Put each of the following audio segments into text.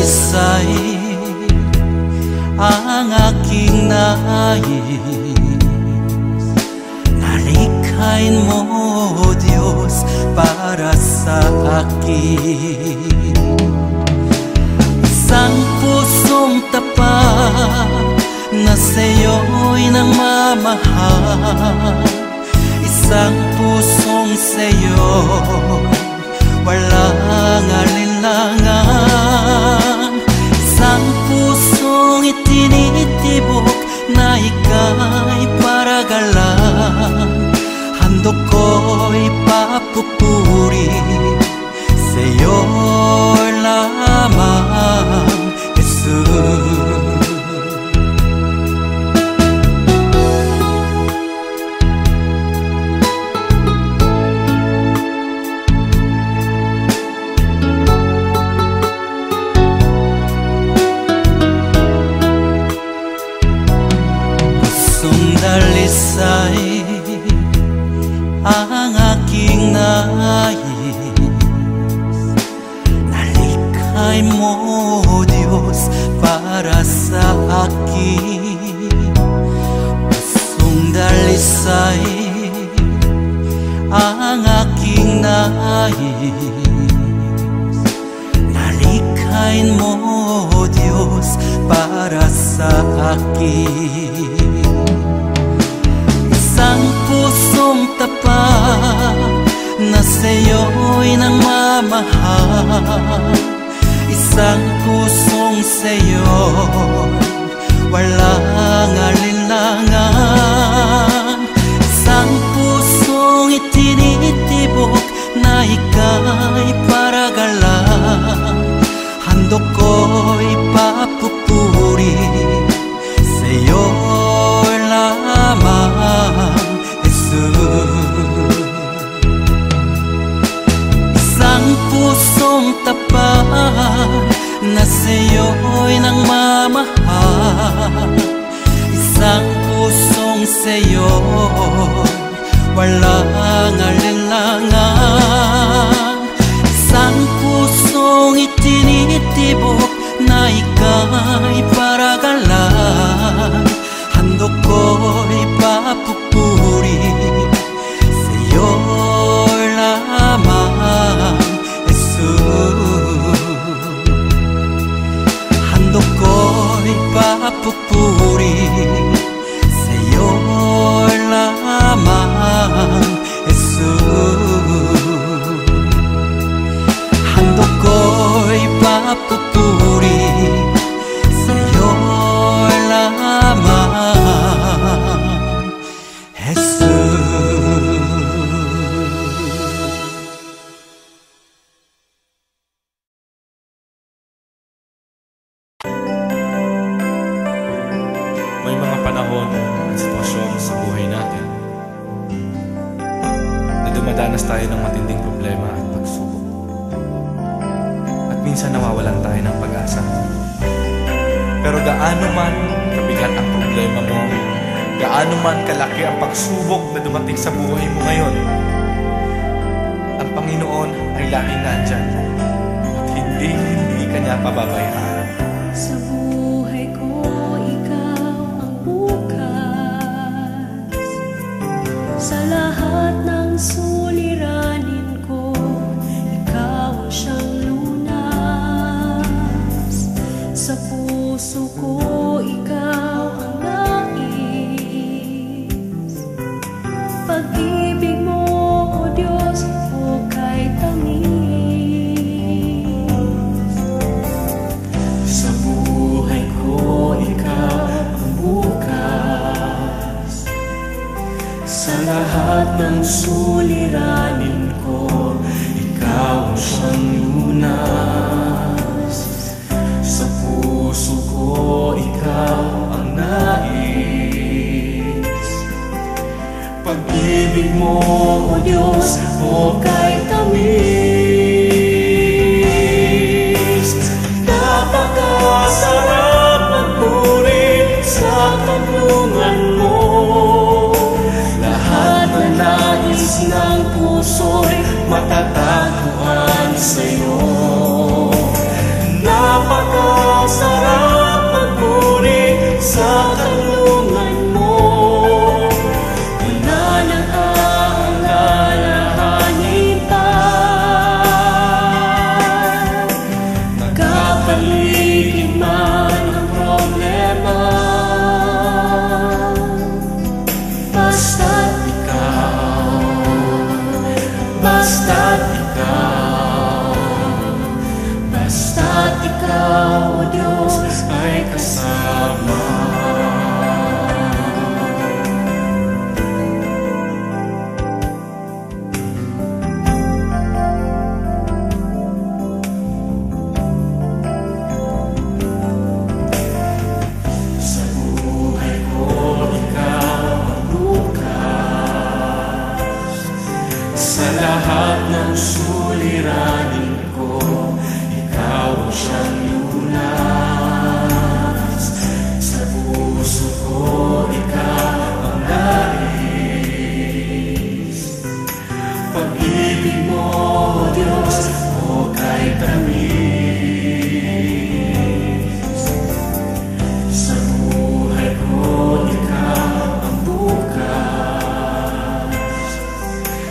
dalisay ang aking nais. Nalikhain mo, Diyos, para sa akin. Isang pusong tapat na sa'yo'y nagmamahal. Isang pusong sa'yo, walang alinlangan. Isang pusong itinitibok na ika'y paragalan. Handog ko'y papupuri sa'yo lamang, Jesus. Dalisay ang aking nais. Nalikhain mo, Diyos, para sa akin. Pusong dalisay ang aking nais. Nalikhain mo, Diyos, para sa akin. Isang pusong tapat na sa'yo'y nagmamahal. Isang pusong sa'yo, walang alinlangan. Isang pusong itinitibok na ika'y paragalan. Handog ko'y papupuri sa'yo lamang, Jesus. Isang pusong tapat na sa'yo'y nagmamahal. Isang pusong sa'yo, walang alinlangan. Isang pusong itinitibok na ika'y paragalan. Handog ko'y papupuri sa'yo lamang, Jesus. Handog ko'y papupuri sa'yo lamang, Jesus. Handog ko'y papupuri sa'yo lamang, Jesus. May mga panahon at sitwasyon sa buhay natin na dumadanas tayo ng matinding problema at pagsubok. At minsan nawawalan tayo ng pag-asa. Pero gaano man kabigat ang problema mo, gaano man kalaki ang pagsubok na dumating sa buhay mo ngayon, ang Panginoon ay laging nandyan at hindi ka niya pababayaan. Sa buhay ko, ikaw ang bukas. Sa lahat ng suliranin ko, ikaw ang siyang lunas. Sa puso ko, ikaw ang nais. Pag-ibig mo, O Diyos, hukay tamis. Sa buhay ko, ikaw ang bukas. Sa lahat ng suliranin ko, ikaw ang siyang lunas. Sa puso ko, ikaw ang nais. Pag-ibig mo, O Diyos, hukay tamis. Napakasarap magpuri sa tulungan mo. Lahat na nais ng puso'y matatagpuan sa'yo. Napakasarap siyang lunas. Sa puso ko ikaw ang nais. Pag-ibig mo, Diyos, o kay tamis. Sa buhay ko ikaw ang bukas.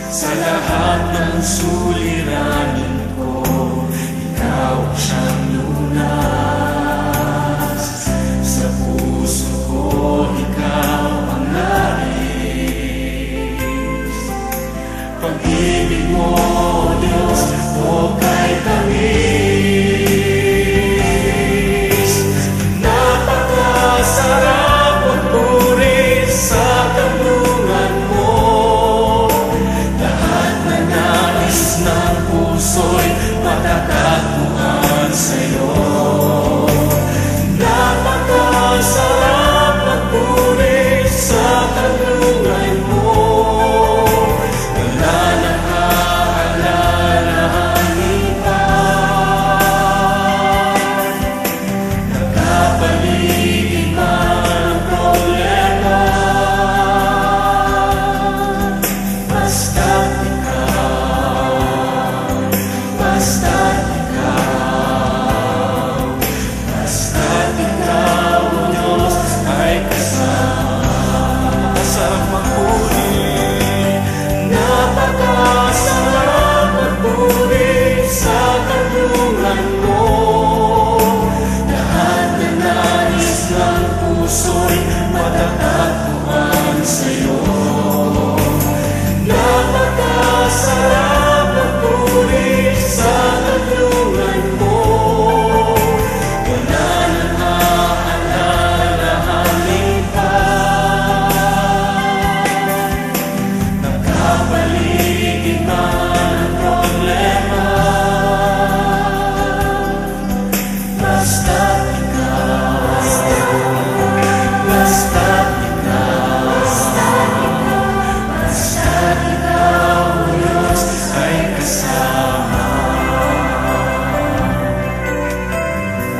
Sa lahat ng suliranin ko, ikaw ang siyang lunas. Sa puso ko ikaw ang nais. Pag-ibig mo, Diyos, o kay tamis. Napakasarap magpuri sa kanlungan mo. Lahat na nais ng puso'y matatagpuan sa'yo. Napakasarap magpuri sa kanlungan mo. Wala nang aalalahanin pa. Nagkapaligid man ang problema. Basta't ikaw, basta't ikaw, basta't ikaw, O Diyos, ay kasama. Napakasarap magpuri, napakasarap magpuri sa kanlungan mo. Lahat na nais ng puso'y matatagpuan sa'yo. Napakasarap magpuri sa kanlungan mo. Wala nang aalalahanin pa. Nagkapaligid man ang problema. Basta't ikaw, basta't ikaw, basta't ikaw, O Diyos, ay kasama.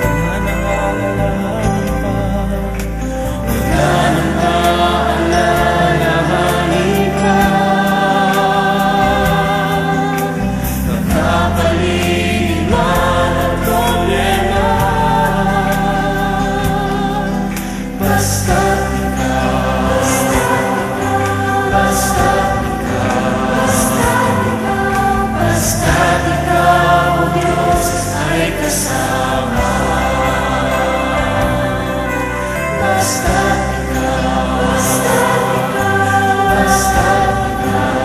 Wala nang aalalahanin pa. Wala nang aalalahanin pa. Nagkapaligid man ang problema. Basta't ikaw, basta't ikaw, basta't ikaw, O Diyos, ay kasama. Basta't ikaw, basta't ikaw,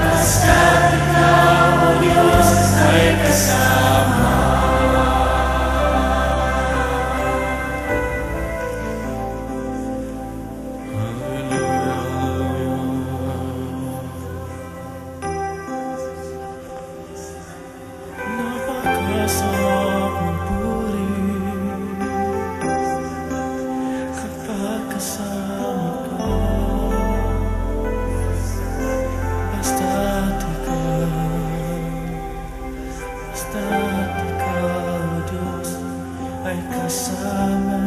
basta't ikaw, O Diyos, ay kasama. Napakasarap magpuri kapag kasama ka. Basta't ikaw, O Diyos, ay kasama.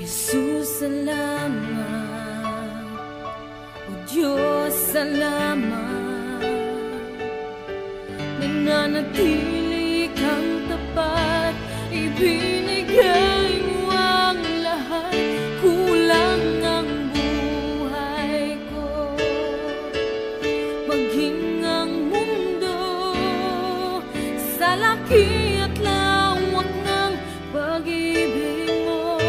Jesus, salamat. O Diyos, salamat. Nananatili kang tapat, ibinigay mo ang lahat. Kulang ang buhay ko, maging ang mundo sa laki at lawak ng pag-ibig mo.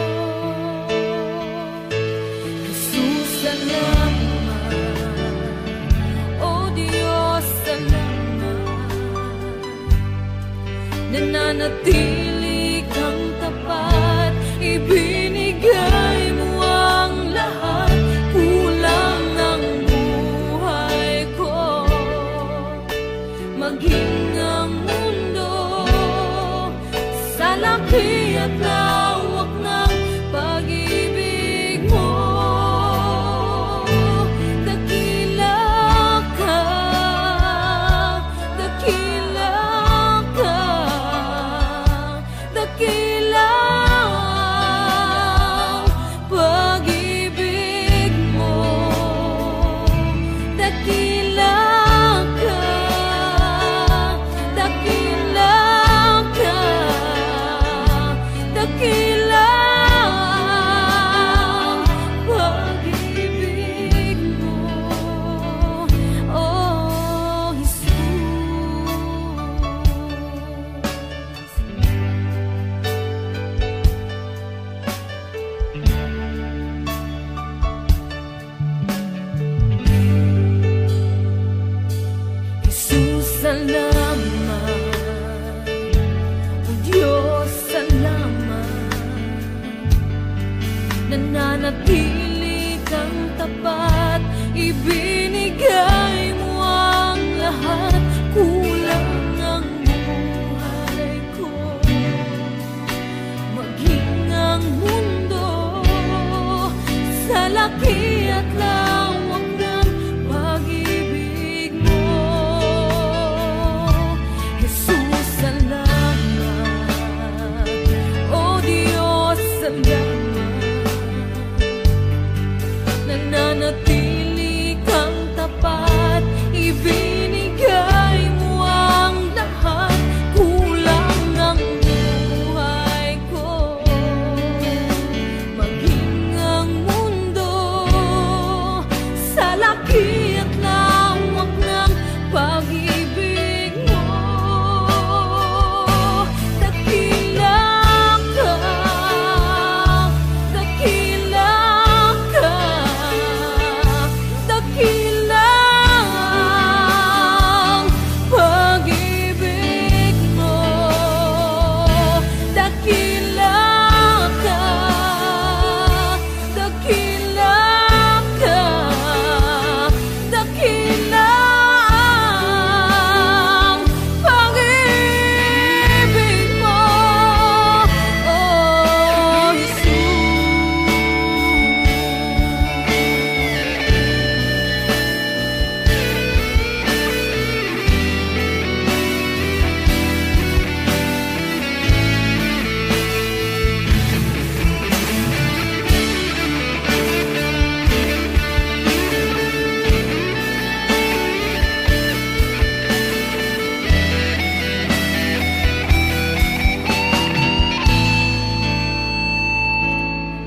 nananatili kang tapat. Ibinigay mo ang lahat, kulang ang buhay ko. Maging ang mundo sa laki at lawak ng pag-ibig mo. Jesus, salamat. O Diyos, salamat. Nananatili kang tapat. Ibinigay mo ang lahat, kulang ang buhay ko. Maging ang mundo sa laki at lawak ng pag-ibig mo. Dakila ka, dakila ka, dakila ang pag-ibig mo. Dakila ka, dakila ka, dakila ang pag-ibig mo. Oh,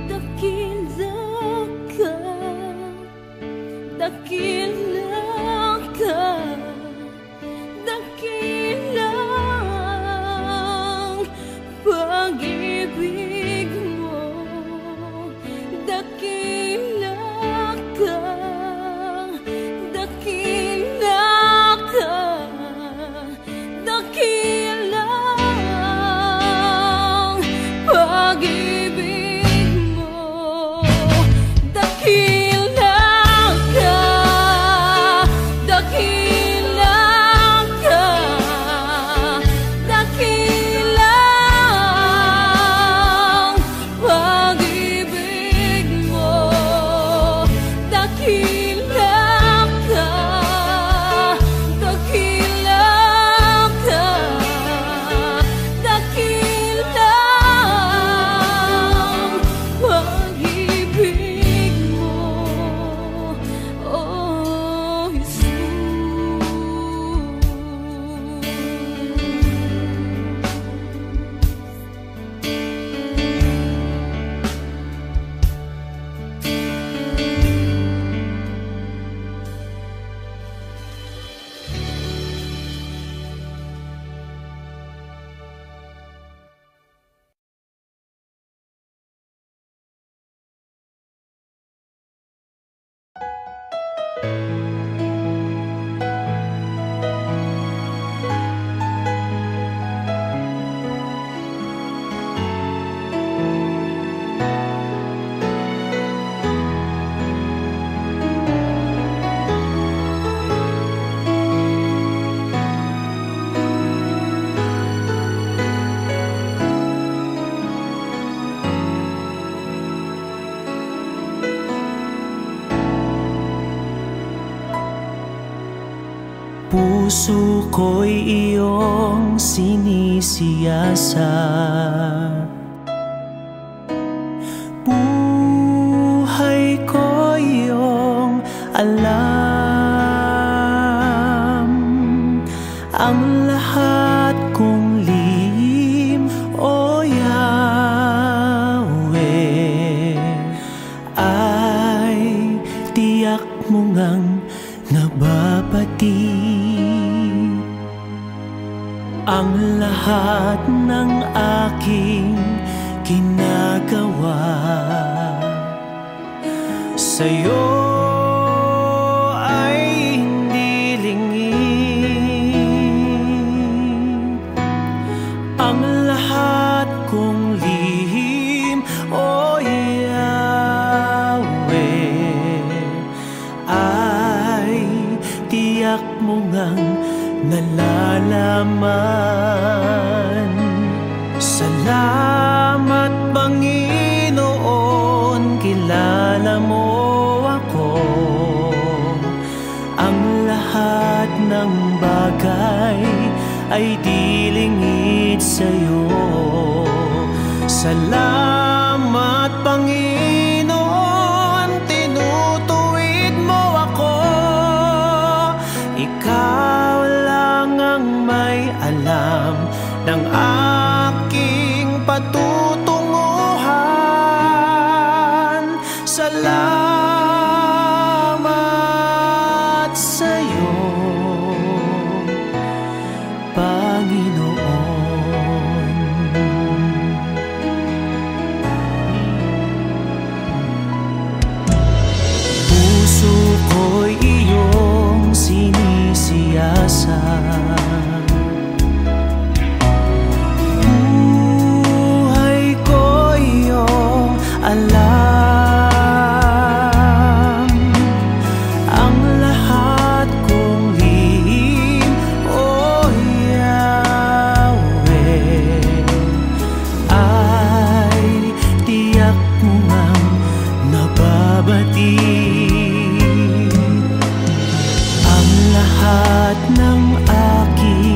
dakila ka, dakila ang pag-ibig mo. Dakila ka, dakila ka, dakila ang pag-ibig mo. Dakila ka, dakila ka, dakila ang pag-ibig mo. Dakila ka, dakila ka, dakila ang pag-ibig mo. Oh, Jesus. Puso ko'y iyong sinisiyasat, buhay ko iyong alam. Ang lahat kong lihim, o Yahweh, ay tiyak mo ngang nababati. Ang lahat ng aking ginagawa sa'yo ay hindi lingid. Ang lahat kong lihim, o Yahweh, mo ngang nalalaman. Salamat Panginoon, kilala mo ako. Ang lahat ng bagay ay dilingid sa'yo. Salamat Panginoon, tinutuwid mo ako. Ikaw lang ang may alam ng aking patutunguhan. Salamat sa'yo, Panginoon. Puso ko'y iyong sinisiyasat, buhay ko iyong alam. Ang lahat kong lihim, O Yahweh, ay tiyak mo ngang nababati. Ang lahat ng aking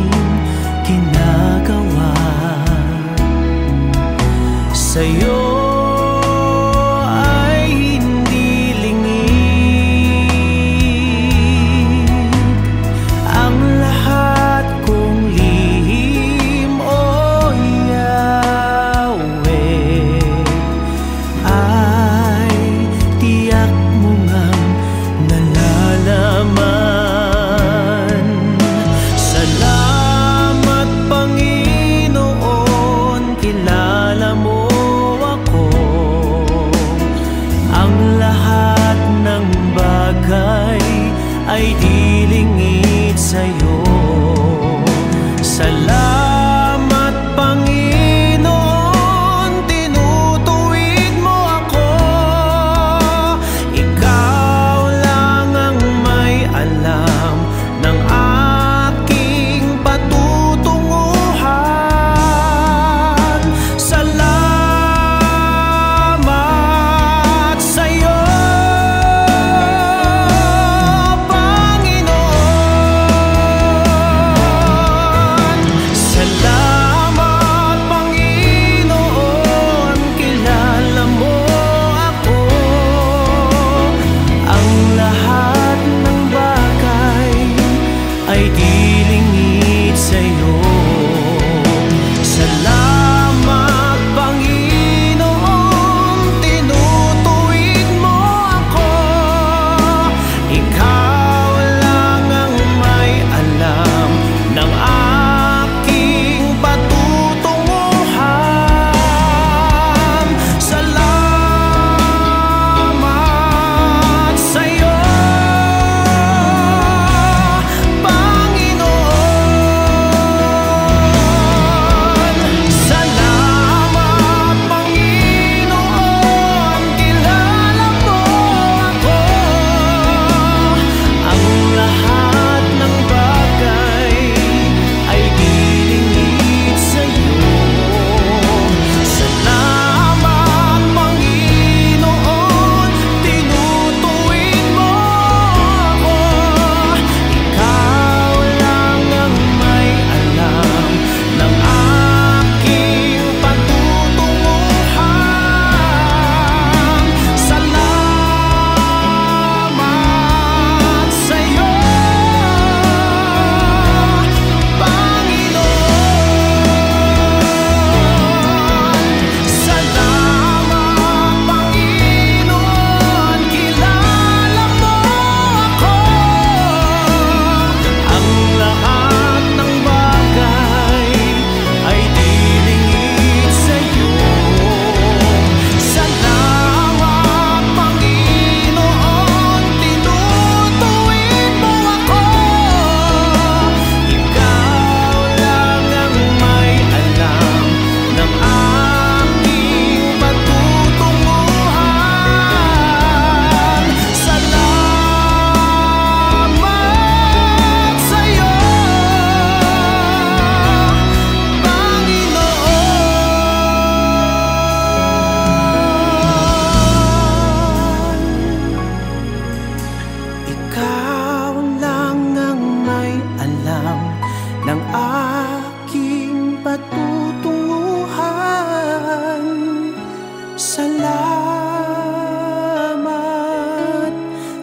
Salamat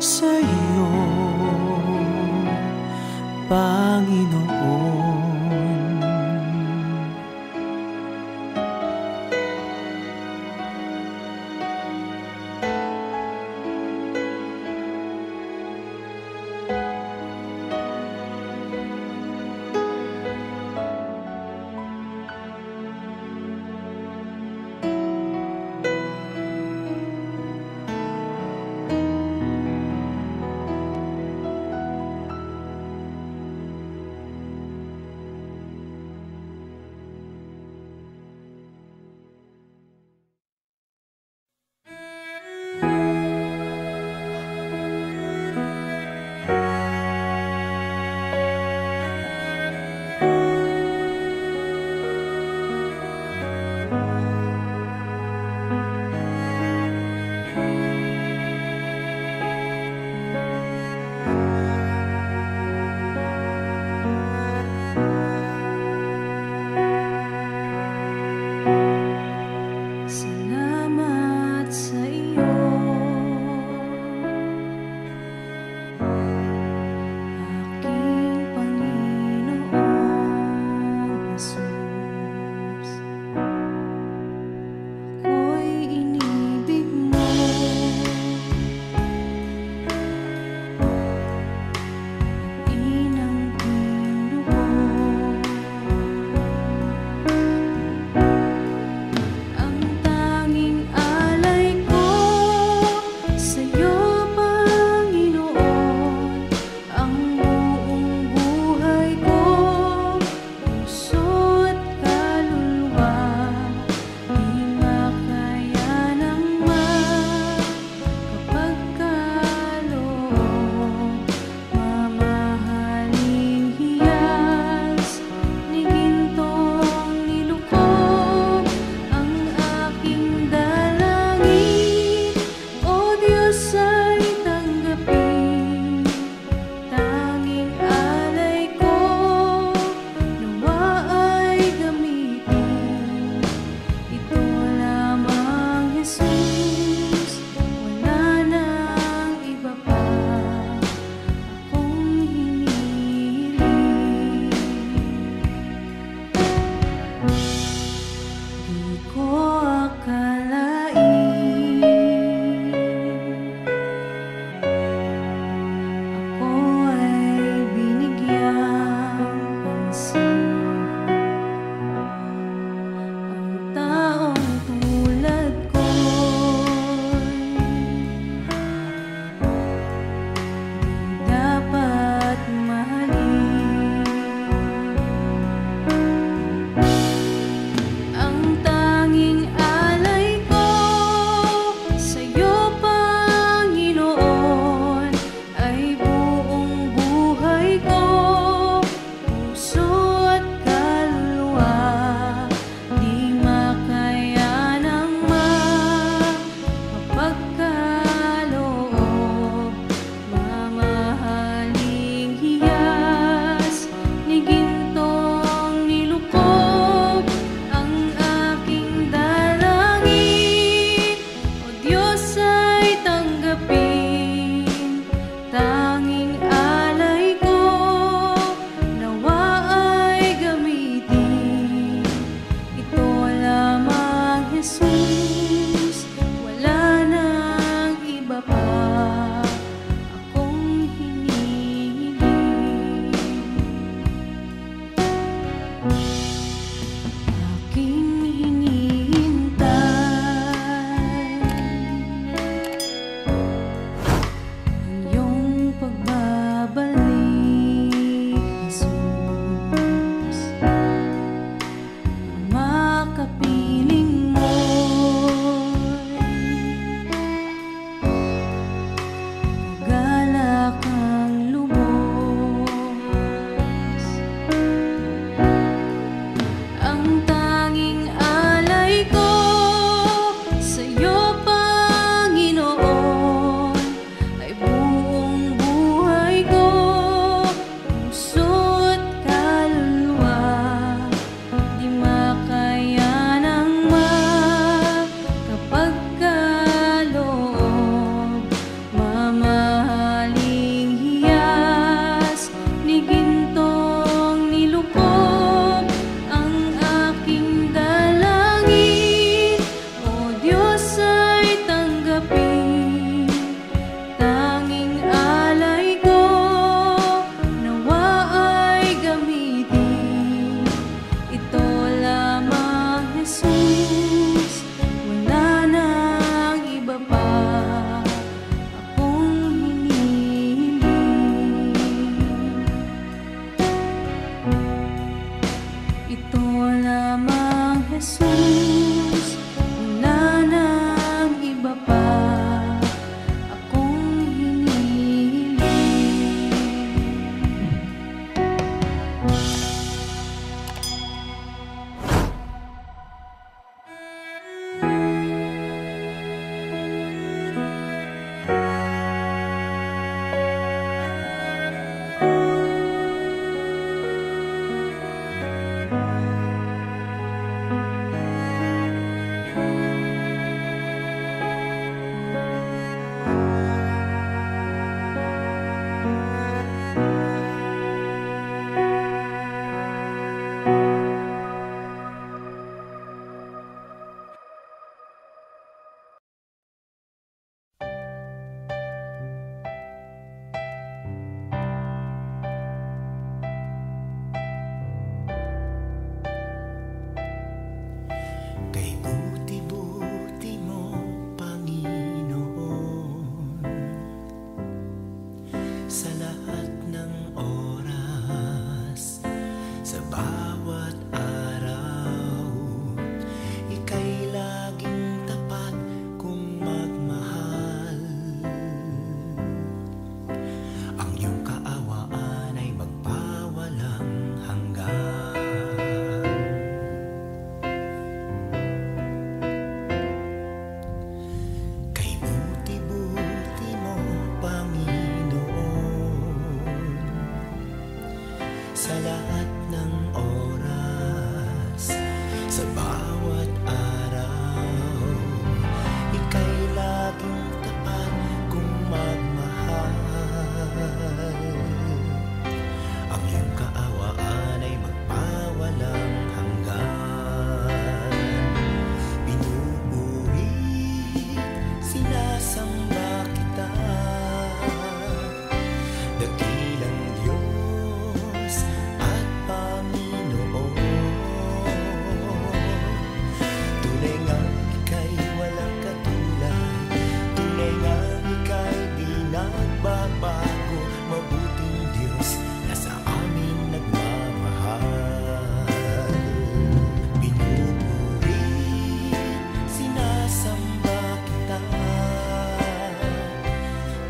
sa iyo, Panginoon.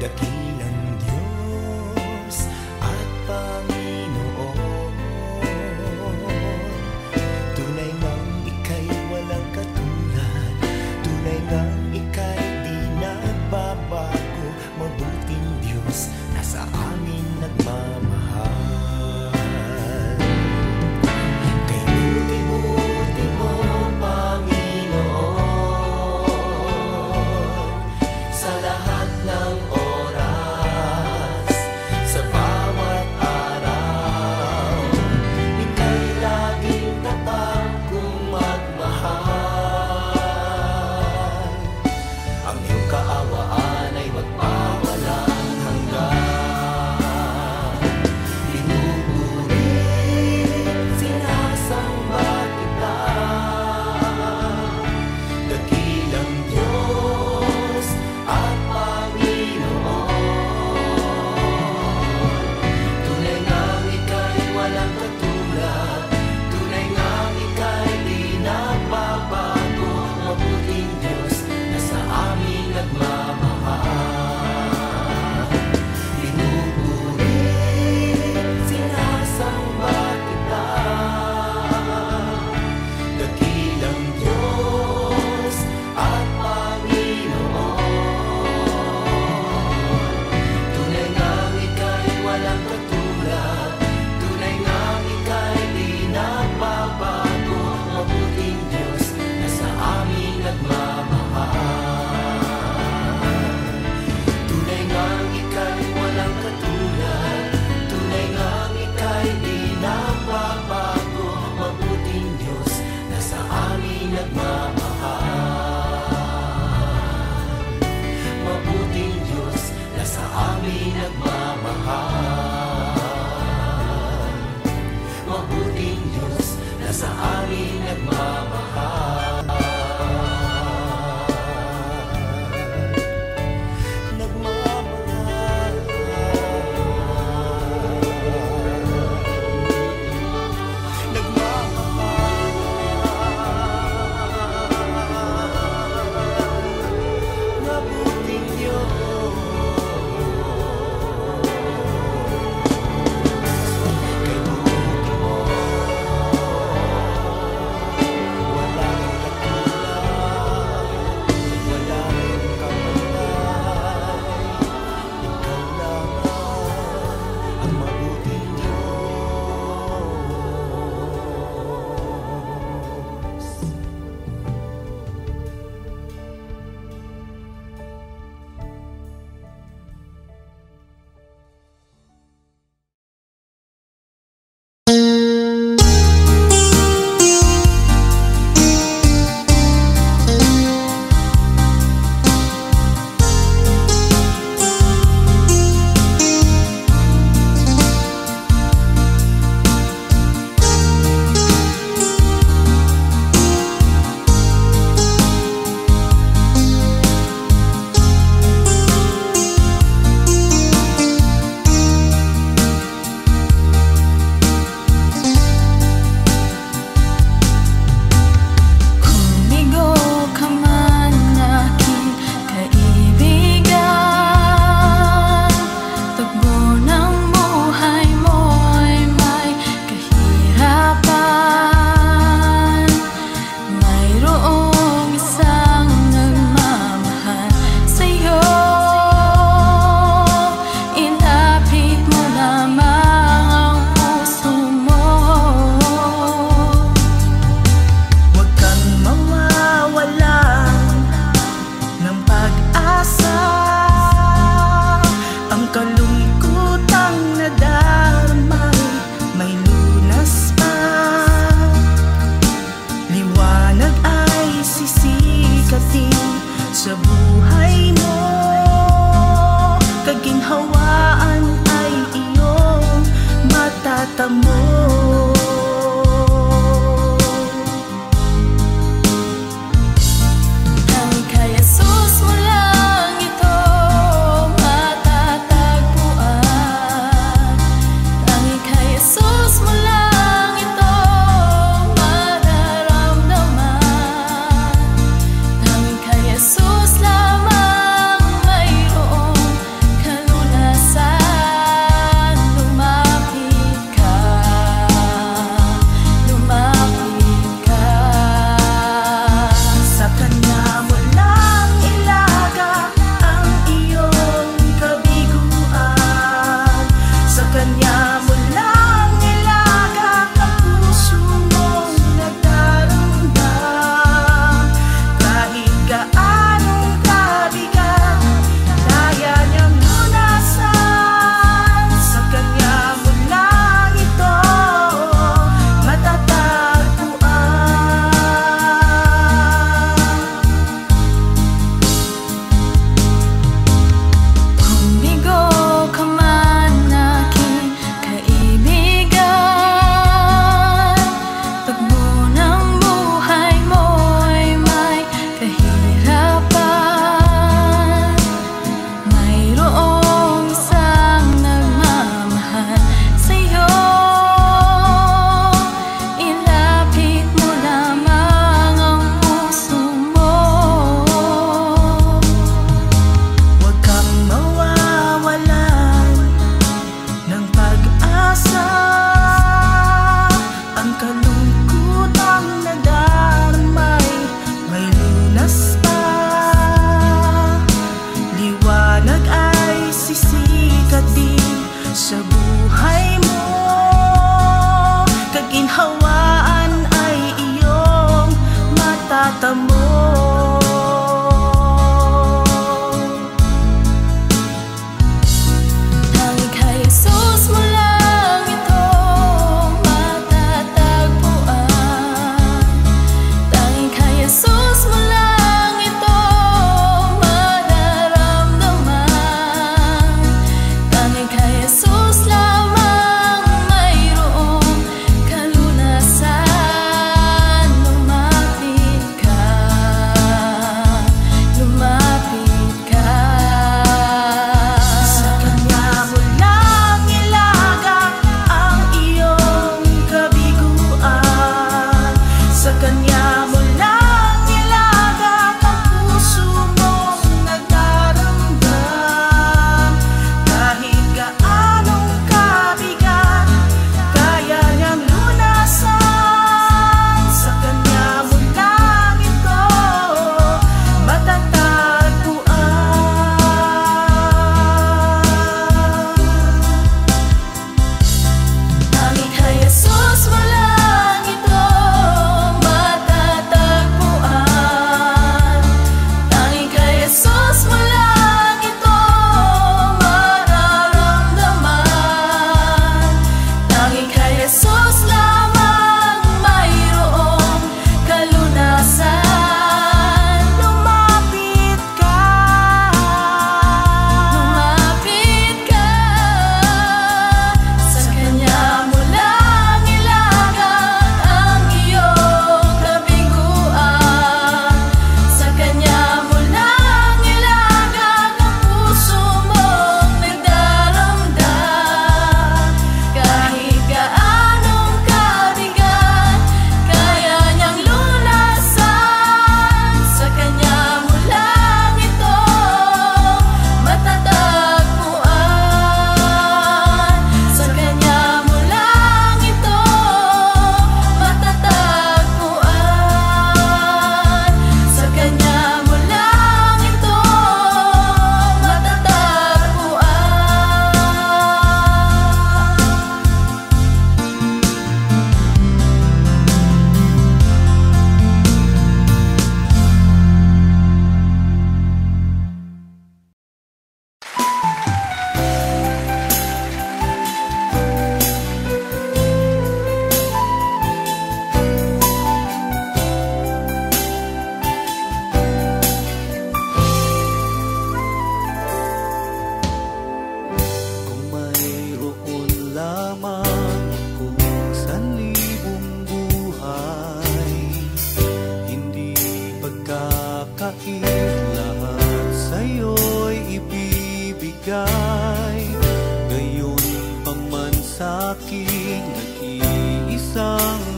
dakilang Diyos at Panginoon. Tunay ngang ika'y walang katulad, tunay ngang ika'y di nagbabago. Mabuting Diyos na sa amin nagmamahal. Kay buti-buti mo, Panginoon, sa lahat ng oras.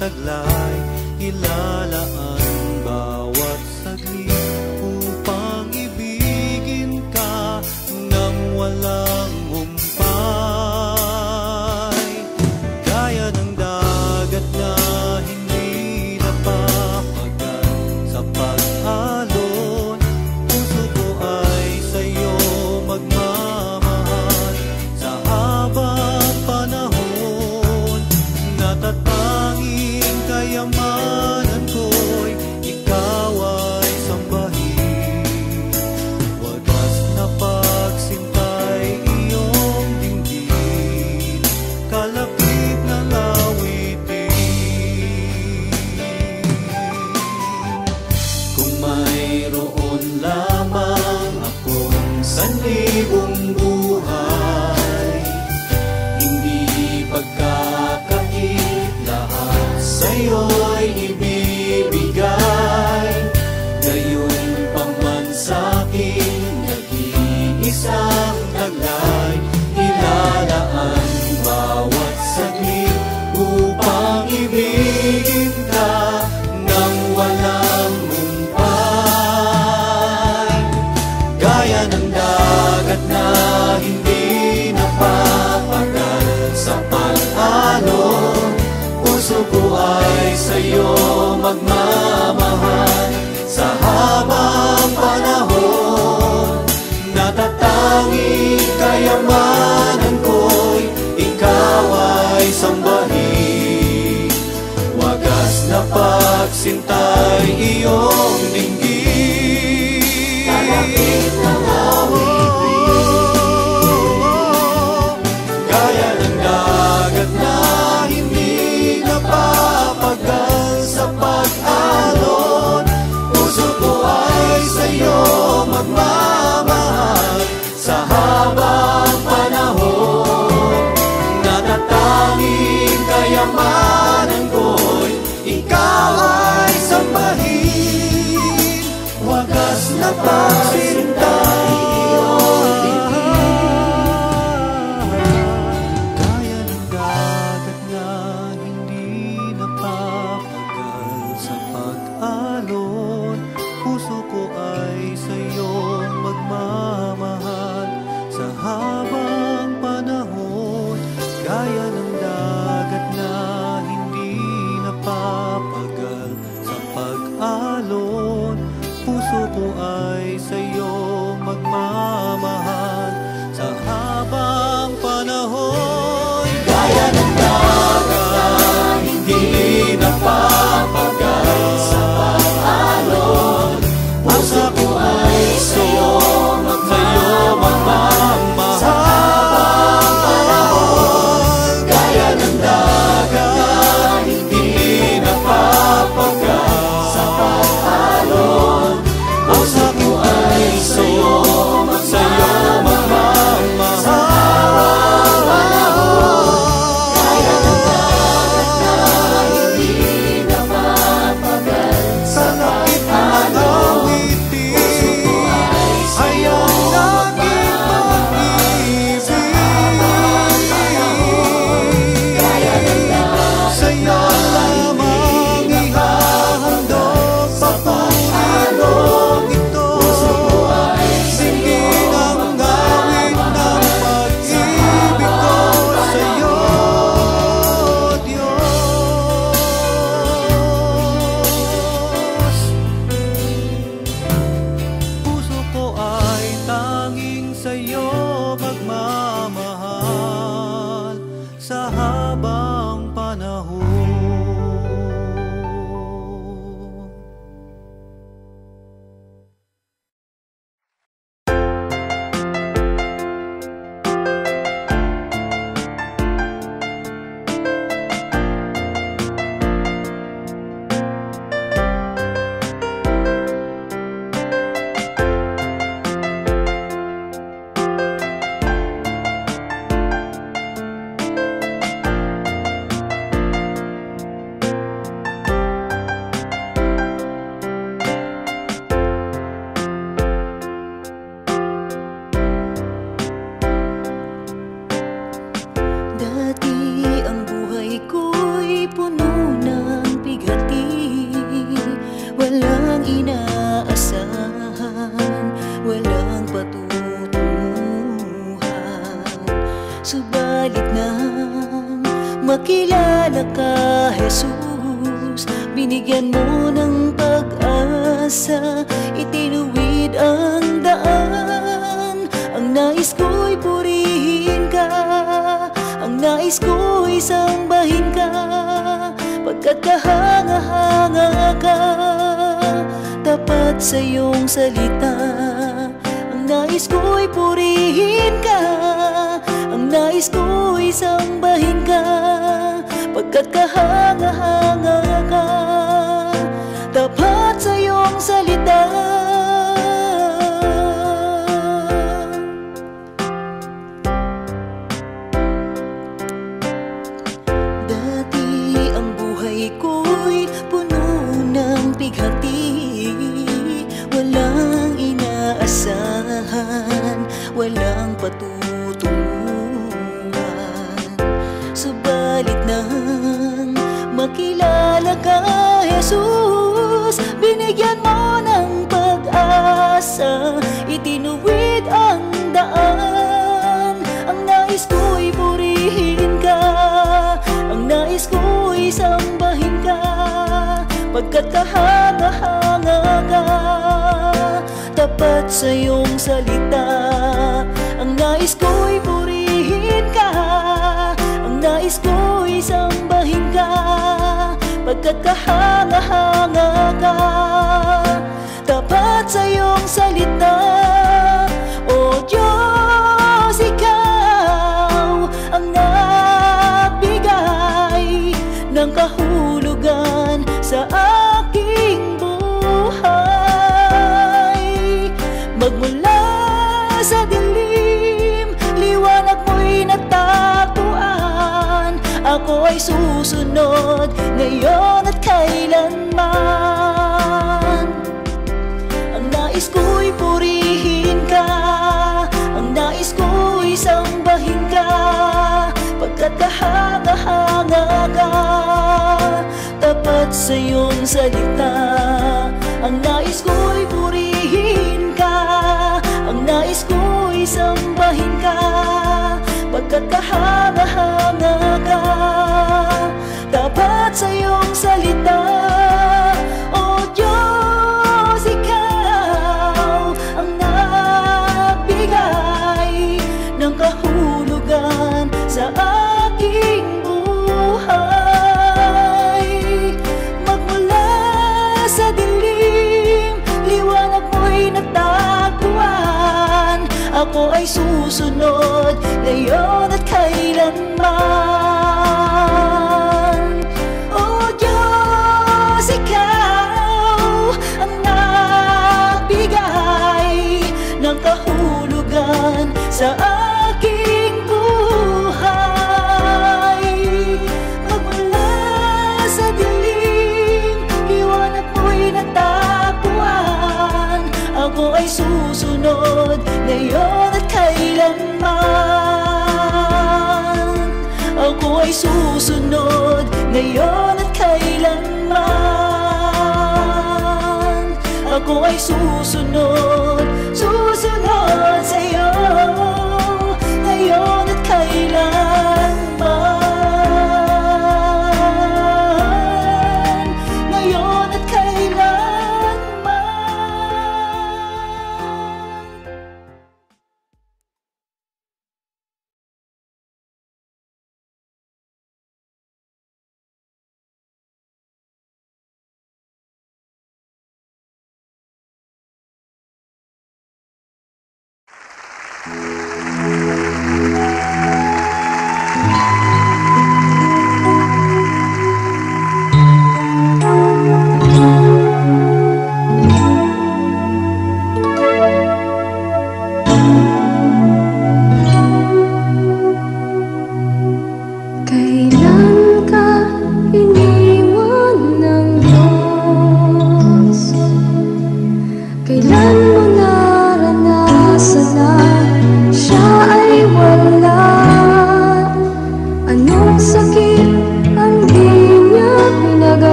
taglay, ilalaan bawat saglit upang ibigin ka ng walang humpay. Gaya ng dagat na hindi napapagal sa pag-alon, puso ko ay sa'yo magmamahal sa habang panahon. Natatanging kayamanan ko'y ikaw ay sambahin. Wagas na pagsintay iyong dinggin, kalapit ng awitin. Kung mayroon lamang akong sanlibong buhay, hindi pagkakait lahat sa'yo'y ibibigay. Gayon pa man sa'kin nag-iisang taglay, ilalaan bawat saglit upang ibigin ka ng walang humpay. Gaya ng dagat na hindi napapagal sa pag-alon, puso ko ay sa'yo magmamahal sa habang panahon. Natatanging kayamanan ko'y ikaw ay sambahin. Wagas na pagsintay iyong dinggin, kalapit ng awitin. Gaya ng dagat na hindi napapagal sa pag-alon, puso ko ay sa'yo magmamahal sa habang panahon. Natatanging kayamanan ko'y ikaw ay sambahin. Wagas na pagsintay iyong dinggin, gaya ng dagat na hindi napapagal sa pag-alon, puso ko ay sa'yo magmamahal sa habang panahon. Gaya ng dagat na hindi napapagal sa pag-alon, puso ko ay sa'yo magmamahal sa habang panahon. Gaya ng dagat na hindi napapagal sa pag-alon, puso ko ay sa'yo magmamahal sa habang panahon. Gaya ng dagat na hindi napapagal sa pag-alon, puso ko ay sa'yo magmamahal sa habang panahon. Gaya ng dagat na hindi napapagal sa pag-alon, puso ko ay sa'yo magmamahal sa habang panahon. Gaya ng dagat sa'yo lamang ihahandog sa pag-alon ito. Puso ko ay dinggin ang gawin ng pag-ibig ko sa'yo, Diyos. Puso ko ay tanging sa'yo magmamahal sa habang panahon. makilala ka, Jesus. Binigyan mo ng pag-asa, itinuwid ang daan. Ang nais ko'y purihin ka, ang nais ko'y sambahin ka, pagkat kahanga-hanga ka, tapat sa iyong salita. Ang nais ko'y purihin ka, ang nais ko'y sambahin ka, pagkat kahanga-hanga ka, tapat sa iyong salita. Dati ang buhay ko'y puno ng pighati, walang inaasahan, walang patutunguhan. Subalit nang makilala ka, Jesus, binigyan mo ng pag-asa, itinuwid ang daan. Ang nais ko'y purihin ka, ang nais ko'y sambahin ka, pagkat kahanga-hanga ka, tapat sa iyong salita. Ang nais ko'y purihin ka, ang nais ko'y sambahin ka, pagkat kahanga-hanga ka, tapat sa iyong salita. O Diyos, ikaw ang nagbigay ng kahulugan sa aking buhay. Magmula sa dilim, liwanag mo'y natagpuan. Ako ay susunod ngayon at kailanman. Ang nais ko'y purihin ka, ang nais ko'y sambahin ka, pagkat kahanga-hanga ka, tapat sa iyong salita. Ang nais ko'y purihin ka, ang nais ko'y sambahin ka, pagkat kahanga-hanga ka, tapat sa iyong salita. O Diyos, ikaw ang nagbigay ng kahulugan sa aking buhay. Magmula sa dilim, liwanag mo'y natagpuan. Ako ay susunod ngayon at kailanman. O Diyos, ikaw ang nagbigay ng kahulugan sa aking buhay. Magmula sa dilim, liwanag mo'y natagpuan. Ako ay susunod ngayon at kailanman. Ako ay susunod ngayon at kailanman. Ako ay susunod, susunod sa iyo ngayon at kailanman.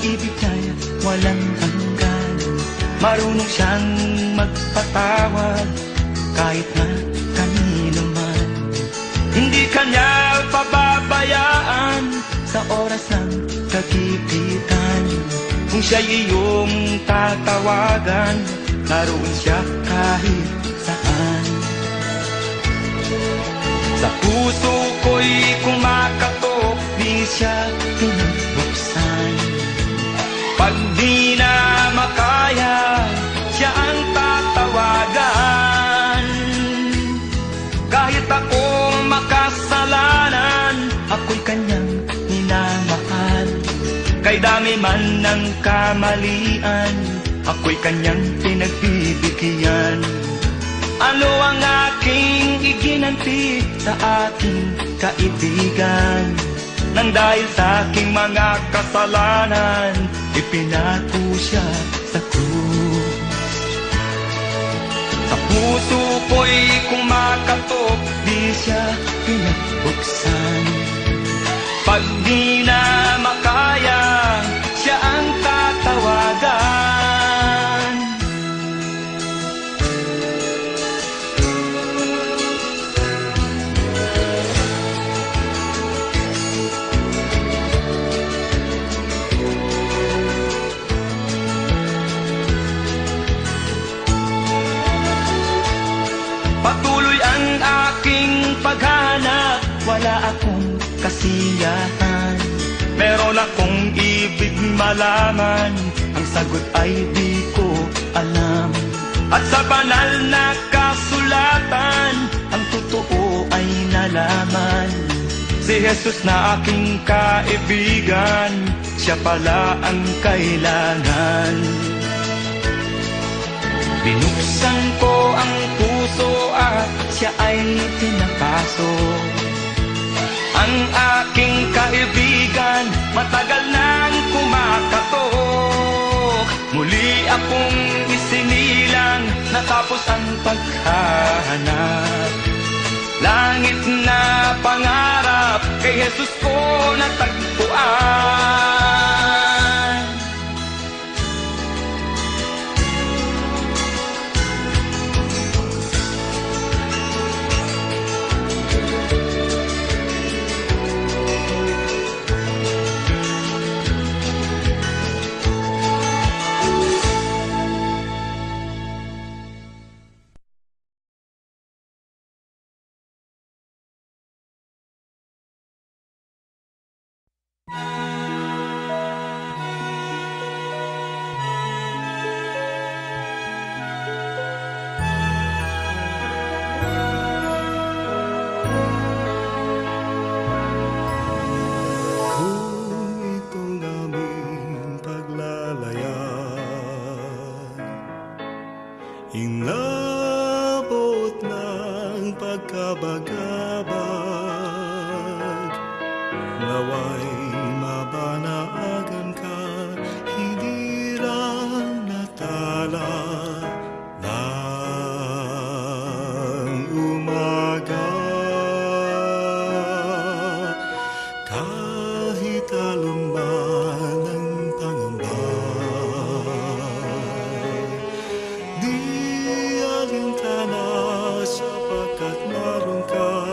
pag-ibig niya'y walang hanggan. Marunong siyang magpatawad kahit na kanino man. Hindi kanya pababayaan sa oras ng kagipitan. Kung siya'y iyong tatawagan, naroon siya kahit saan. Sa puso ko'y kumakatok, di siya pinabuksan. Pag di na makaya, siya ang tatawagan. Kahit ako makasalanan, ako'y kanyang minamahal. Kay dami man ng kamalian, ako'y kanyang pinagbibigyan. Ano ang aking iginanti sa aking kaibigan? Nang dahil sa aking mga kasalanan, ipinako siya sa krus. Sa puso ko'y kumakatok, di siya pinagbuksan. Pag di na makaya, siya ang tatawagan. Patuloy ang aking paghanap, wala akong kasiyahan. Meron akong ibig malaman, ang sagot ay di ko alam. At sa banal na kasulatan, ang totoo ay nalaman. Si Jesus na aking kaibigan, siya pala ang kailangan. Binuksan ko ang puso at siya ay pinapasok. Ang aking kaibigan, matagal nang kumakatok. Muli akong isinilang, natapos ang paghahanap. Langit na pangarap, kay Jesus ko natagpuan. Inabot ng pagkabagabag, naway mabanaagan ka, hindi lang natala ng umaga. Kahit aluman ang pangamba, sapagkat naroon ka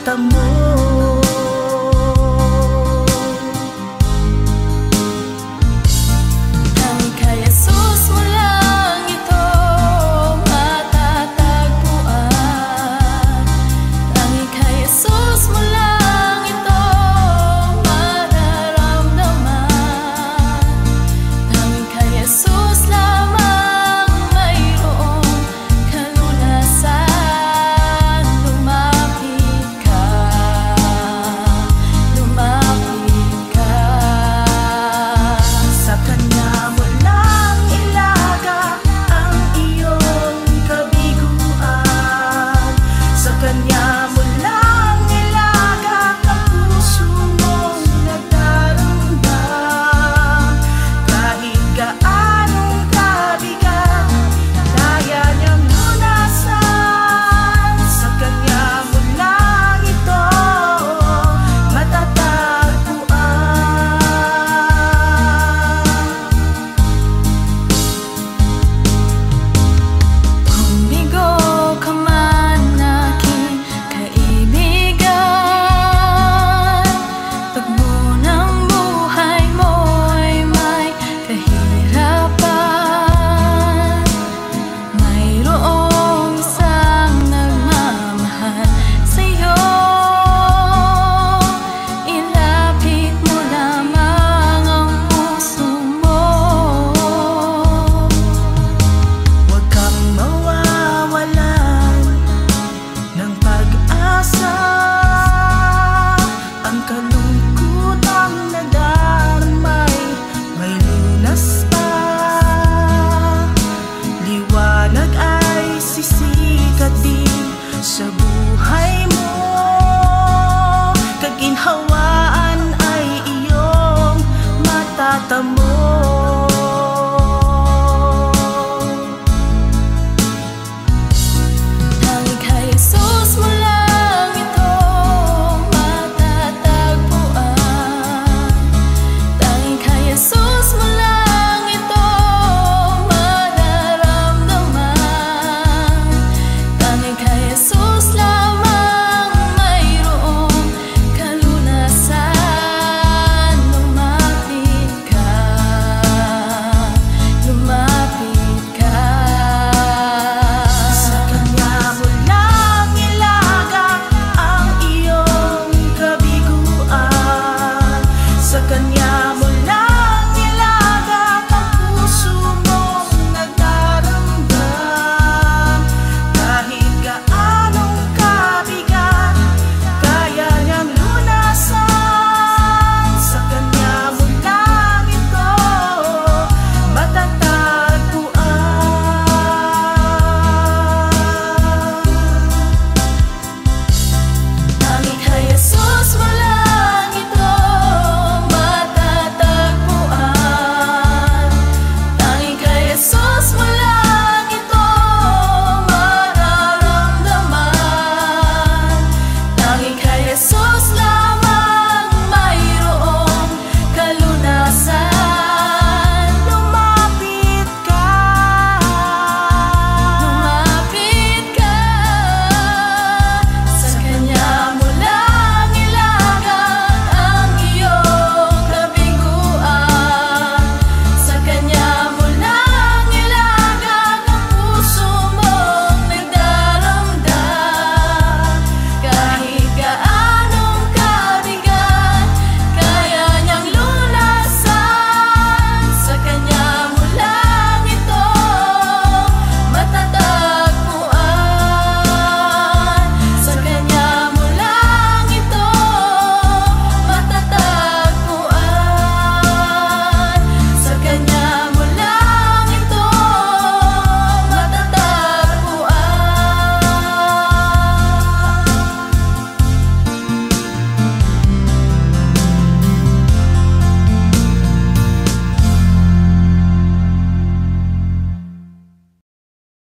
mata mo